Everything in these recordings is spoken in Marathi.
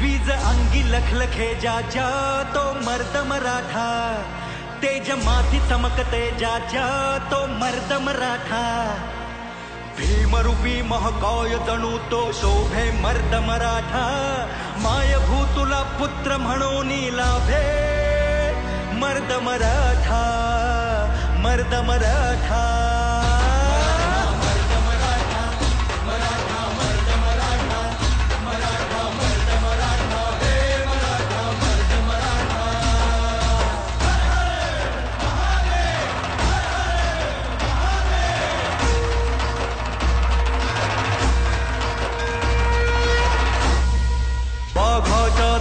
वीज अंगी लखलखे ज्याच्या तो मर्द मराठा, तेज माती चमकते ज्याच्या तो मर्द मराठा, भीमरूपी महाकाय जणू तो शोभे मर्द मराठा, मायभू तुला पुत्र म्हणून लाभे मर्द मराठा, मर्द मराठा.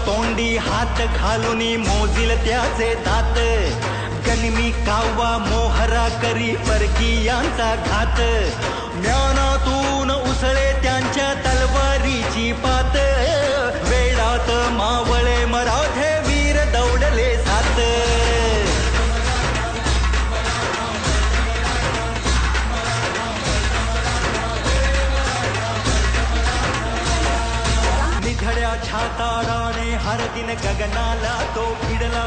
तोंडी हात घालून मोजिल त्याचे दात, गनिमी कावा मोहरा करी परकीयांचा घात, म्यानातून उसळे त्यांच्या तलवारीची पात, वेळात मावळे मराठे वीर दौडले सात. निधड्या छाताडाने हर दिन गगनाला तो भिडला,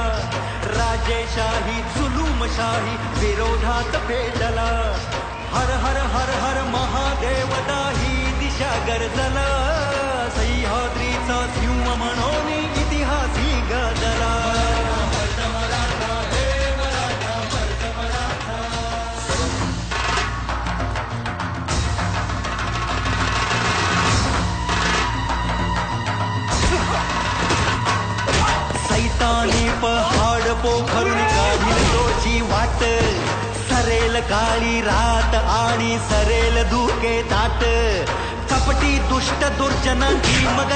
राजेशाही जुलूमशाही विरोधात पेटला, हर हर हर हर महादेवता ही दिशा गरजला, सह्याद्रीचा सिंह म्हणून इतिहासी गाजला. सैतानी पहाड पोखरून काढील तोची वाट, सरेल काळी रात आणि सरेल धुके ताट, कपटी दुष्ट दुर्जनांची मग